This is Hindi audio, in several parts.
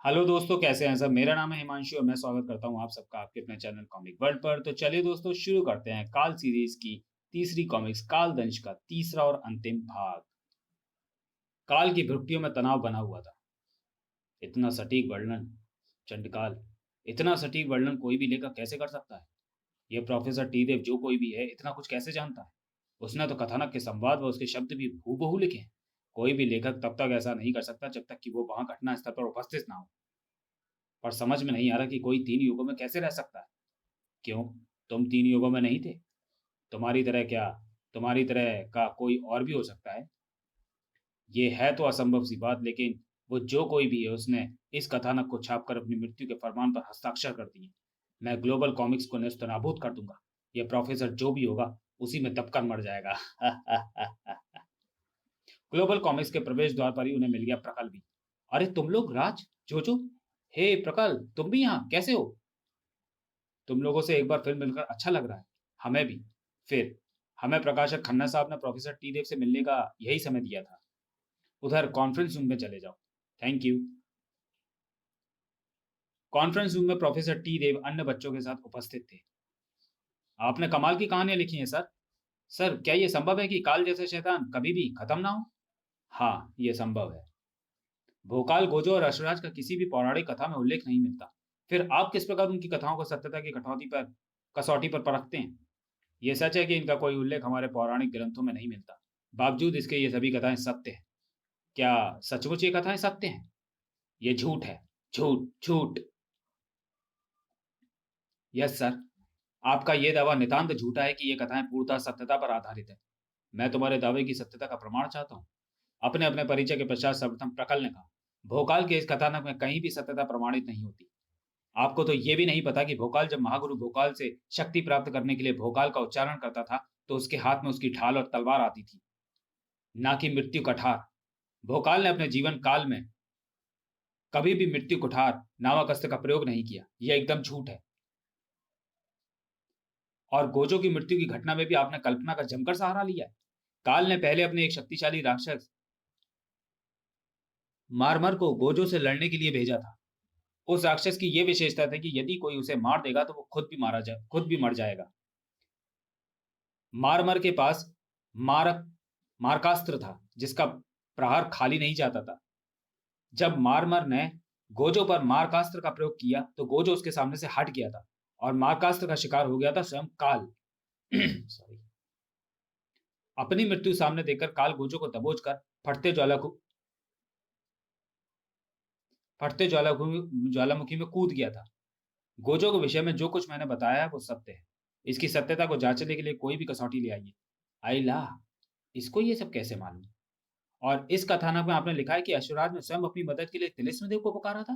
हेलो दोस्तों, कैसे हैं सब। मेरा नाम है हिमांशु और मैं स्वागत करता हूं आप सबका आपके अपने चैनल कॉमिक वर्ल्ड पर। तो चलिए दोस्तों, शुरू करते हैं काल सीरीज की तीसरी कॉमिक्स काल दंश का तीसरा और अंतिम भाग। काल की भुट्टियों में तनाव बना हुआ था। इतना सटीक वर्णन, चंडकाल, इतना सटीक वर्णन कोई भी लेखक कैसे कर सकता है। यह प्रोफेसर टी देव जो कोई भी है इतना कुछ कैसे जानता है। उसने तो कथानक के संवाद व उसके शब्द भी हूबहू लिखे हैं। कोई भी लेखक तब तक ऐसा नहीं कर सकता जब तक कि वो वहां घटना स्थल पर उपस्थित ना हो। पर समझ में नहीं आ रहा कि कोई तीन युगों में कैसे रह सकता है। क्यों? तुम तीन युगों में नहीं थे? तुम्हारी तरह क्या? तुम्हारी तरह का कोई और भी हो सकता है। ये है तो असंभव सी बात, लेकिन वो जो कोई भी है उसने इस कथानक को छापकर अपनी मृत्यु के फरमान पर हस्ताक्षर कर दिए। मैं ग्लोबल कॉमिक्स को नेस्तनाबूद कर दूंगा। ये प्रोफेसर जो भी होगा उसी में दबकर मर जाएगा। ग्लोबल कॉमिक्स के प्रवेश द्वार पर ही उन्हें मिल गया प्रकल भी। अरे तुम लोग, राज, जोजो, हे प्रकल, तुम भी यहाँ कैसे हो? तुम लोगों से एक बार फिर मिलकर अच्छा लग रहा है। हमें भी। फिर हमें प्रकाशक खन्ना साहब ने प्रोफेसर टी देव से मिलने का यही समय दिया था। उधर कॉन्फ्रेंस रूम में चले जाओ। Thank you. कॉन्फ्रेंस रूम में प्रोफेसर टी देव अन्य बच्चों के साथ उपस्थित थे। आपने कमाल की कहानियां लिखी हैं सर। सर, क्या यह संभव है कि काल जैसे शैतान कभी भी खत्म ना हो? हाँ, यह संभव है। भोकाल, गोजो और अश्वराज का किसी भी पौराणिक कथा में उल्लेख नहीं मिलता। फिर आप किस प्रकार उनकी कथाओं को सत्यता की कसौटी पर परखते हैं? ये सच है कि इनका कोई उल्लेख हमारे पौराणिक ग्रंथों में नहीं मिलता। बावजूद इसके ये सभी कथाएं सत्य हैं। क्या सचमुच ये कथाएं सत्य हैं? ये झूठ है। झूठ, झूठ। Yes sir. आपका ये दावा नितांत झूठा है कि ये कथाएं पूर्णतः सत्यता पर आधारित है। मैं तुम्हारे दावे की सत्यता का प्रमाण चाहता हूँ। अपने अपने परिचय के पश्चात सर्वप्रथम प्रकल ने कहा, भोकाल के इस कथानक में कहीं भी सत्यता प्रमाणित नहीं होती। आपको तो ये भी नहीं पता कि भोकाल जब महागुरु भोकाल से शक्ति प्राप्त करने के लिए भोकाल का उच्चारण करता था तो उसके हाथ में उसकी ढाल और तलवार आती थी, ना कि मृत्यु कठार। भोकाल ने अपने जीवन काल में कभी भी मृत्यु कुठार नामक अस्त्र का प्रयोग नहीं किया। यह एकदम झूठ है। और गोजो की मृत्यु की घटना में भी आपने कल्पना का जमकर सहारा लिया है। काल ने पहले अपने एक शक्तिशाली राक्षस मारमर को गोजो से लड़ने के लिए भेजा था। उस राक्षस की यह विशेषता थी कि यदि कोई उसे मार देगा तो वो खुद भी मर जाएगा। मारमर के पास मारक मारकास्त्र था जिसका प्रहार खाली नहीं जाता था। जब मारमर ने गोजो पर मारकास्त्र का प्रयोग किया तो गोजो उसके सामने से हट गया था और मारकास्त्र का शिकार हो गया था स्वयं काल। सॉरी। अपनी मृत्यु सामने देखकर काल गोजो को दबोचकर फटते ज्वालामुखी में कूद गया था। गोजो के विषय में जो कुछ मैंने बताया है वो सत्य है। इसकी सत्यता को जांचने के लिए कोई भी कसौटी ले आइए। आइला, इसको ये सब कैसे मालूम? और इस कथानक में आपने लिखा है कि अश्वराज ने स्वयं अपनी मदद के लिए तिलिस्म देव को पुकारा था।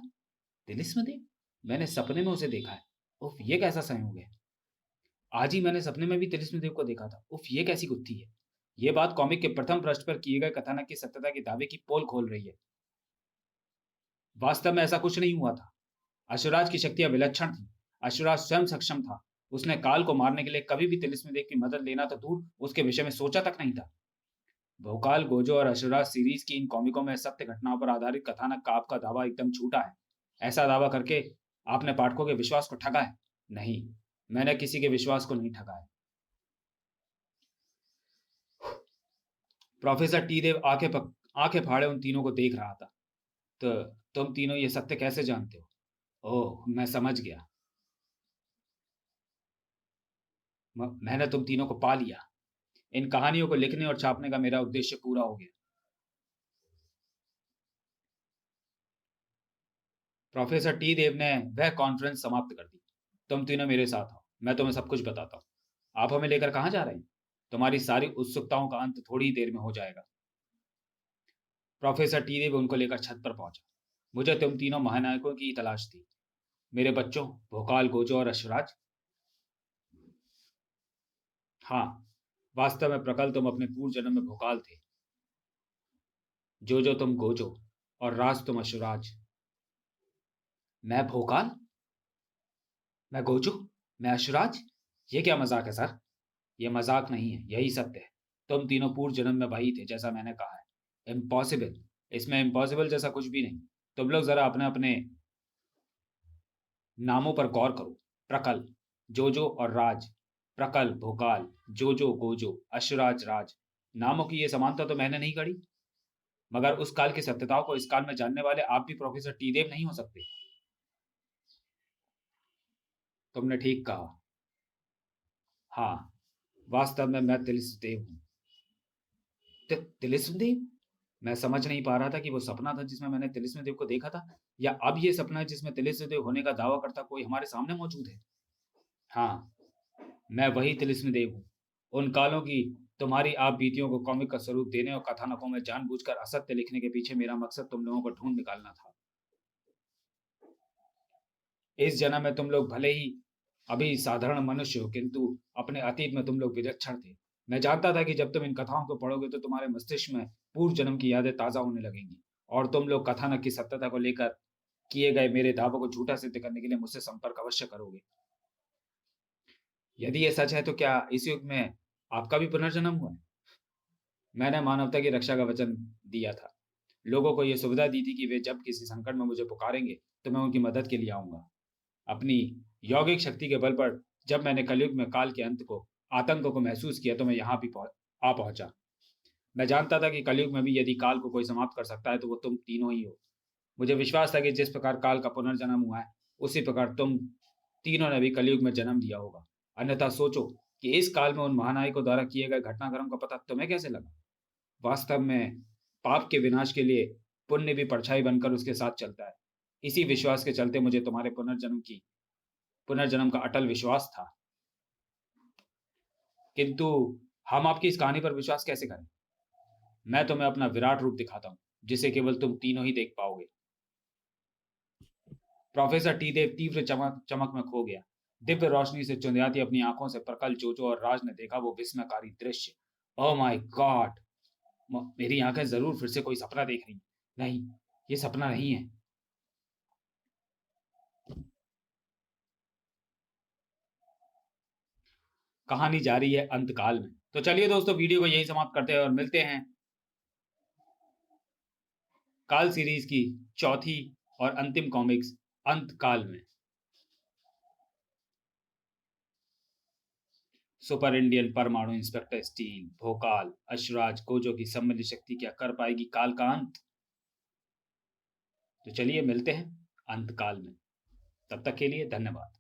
तिलिस्म देव? मैंने सपने में उसे देखा है। उफ, ये कैसा संयोग है। आज ही मैंने सपने में भी तिलिस्म देव को देखा था। उफ, ये कैसी गुत्थी है। ये बात कॉमिक के प्रथम पृष्ठ पर किए गए कथानक की सत्यता के दावे की पोल खोल रही है। वास्तव में ऐसा कुछ नहीं हुआ था। अश्वराज की शक्तियां विलक्षण थी। अश्वराज स्वयं सक्षम था। उसने काल को मारने के लिए कभी भी तिलिस्म देव की मदद लेना तो दूर उसके विषय में सोचा तक नहीं था। भोकाल, गोजो और अश्वराज सीरीज की इन कॉमिकों में सत्य घटनाओं पर आधारित कथानक का आपका दावा एकदम झूठा है। ऐसा दावा करके आपने पाठकों के विश्वास को ठगा है। नहीं, मैंने किसी के विश्वास को नहीं ठगा है। प्रोफेसर टी देव आंखें फाड़े उन तीनों को देख रहा था। तो तुम तीनों ये सत्य कैसे जानते हो? ओह, मैं समझ गया। मैंने तुम तीनों को पा लिया। इन कहानियों को लिखने और छापने का मेरा उद्देश्य पूरा हो गया। प्रोफेसर टी देव ने वह कॉन्फ्रेंस समाप्त कर दी। तुम तीनों मेरे साथ आओ, मैं तुम्हें सब कुछ बताता हूँ। आप हमें लेकर कहाँ जा रहे हैं? तुम्हारी सारी उत्सुकताओं का अंत थोड़ी ही देर में हो जाएगा। प्रोफेसर टी देव उनको लेकर छत पर पहुंचा। मुझे तुम तीनों महानायकों की तलाश थी। मेरे बच्चों, भोकाल, गोजो और अश्वराज। हाँ, वास्तव में प्रकल तुम अपने पूर्व जन्म में भोकाल थे। जो तुम गोजो और राज तुम अश्वराज। मैं भोकाल? मैं गोजो? मैं अश्वराज? ये क्या मजाक है सर? ये मजाक नहीं है, यही सत्य है। तुम तीनों पूर्व जन्म में वही थे जैसा मैंने कहा है। इम्पॉसिबल। इसमें इम्पॉसिबल जैसा कुछ भी नहीं। तुम लोग जरा अपने अपने नामों पर गौर करो। प्रकल, जोजो और राज। प्रकल, भोकाल, जोजो, गोजो, अश्वराज, राज। नामों की ये समानता तो मैंने नहीं गढ़ी, मगर उस काल की सत्यताओं को इस काल में जानने वाले आप भी प्रोफेसर टी देव नहीं हो सकते। तुमने ठीक कहा। हाँ, वास्तव में मैं तिलिस्मदेव हूँ। तिलिस्मदेव? मैं समझ नहीं पा रहा था कि वो सपना था जिसमें मैंने तिलिस्मदेव को देखा था, या अब ये सपना है जिसमें तिलिस्मदेव होने का दावा करता कोई हमारे सामने मौजूद है। हाँ, मैं वही तिलिस्मदेव हूँ। उन कालों की तुम्हारी आप बीतियों को कॉमिक का स्वरूप देने और कथानकों में जानबूझकर असत्य लिखने के पीछे मेरा मकसद तुम लोगों को ढूंढ निकालना था। इस जन्म में तुम लोग भले ही अभी साधारण मनुष्य हो, किंतु अपने अतीत में तुम लोग विलक्षण थे। मैं जानता था कि जब तुम इन कथाओं को पढ़ोगे तो तुम्हारे मस्तिष्क में पूर्व जन्म की यादें ताजा होने लगेंगी, और तुम लोग कथानक की सत्यता को लेकर किए गए मेरे दावों को झूठा सिद्ध करने के लिए मुझसे संपर्क अवश्य करोगे। यदि ये सच है तो क्या इस युग में आपका भी पुनर्जन्म हुआ है? मैंने मानवता की रक्षा का वचन दिया था। लोगों को यह सुविधा दी थी कि वे जब किसी संकट में मुझे पुकारेंगे तो मैं उनकी मदद के लिए आऊंगा। अपनी यौगिक शक्ति के बल पर जब मैंने कलयुग में काल के अंत को आतंक को महसूस किया तो मैं यहाँ भी आ पहुंचा। मैं जानता था कि कलयुग में भी यदि काल को कोई समाप्त कर सकता है तो वो तुम तीनों ही हो। मुझे विश्वास था कि जिस प्रकार काल का पुनर्जन्म हुआ है, उसी प्रकार तुम तीनों ने भी कलयुग में जन्म लिया होगा। अन्यथा सोचो कि इस काल में उन महानायकों द्वारा किए गए घटनाक्रम का पता तुम्हें कैसे लगा? वास्तव में पाप के विनाश के लिए पुण्य भी परछाई बनकर उसके साथ चलता है। इसी विश्वास के चलते मुझे तुम्हारे पुनर्जन्म का अटल विश्वास था। किंतु हम आपकी इस कहानी पर विश्वास कैसे करें? मैं तुम्हें अपना विराट रूप दिखाता हूँ, जिसे केवल तुम तीनों ही देख पाओगे। प्रोफेसर टी देव तीव्र चमक चमक में खो गया। दिव्य रोशनी से चुंधियाती अपनी आंखों से प्रकल, जोजो और राज ने देखा वो विस्मयकारी दृश्य। Oh my God! मेरी आंखें जरूर फिर से कोई सपना देख रही हैं। नहीं, ये सपना नहीं है। कहानी जारी है अंतकाल में। तो चलिए दोस्तों, वीडियो को यही समाप्त करते हैं और मिलते हैं काल सीरीज की चौथी और अंतिम कॉमिक्स अंतकाल में। सुपर इंडियन परमाणु इंस्पेक्टर स्टील, भोकाल, अश्वराज, गोजो की सम्मिलित शक्ति क्या कर पाएगी काल का अंत? तो चलिए मिलते हैं अंतकाल में। तब तक के लिए धन्यवाद।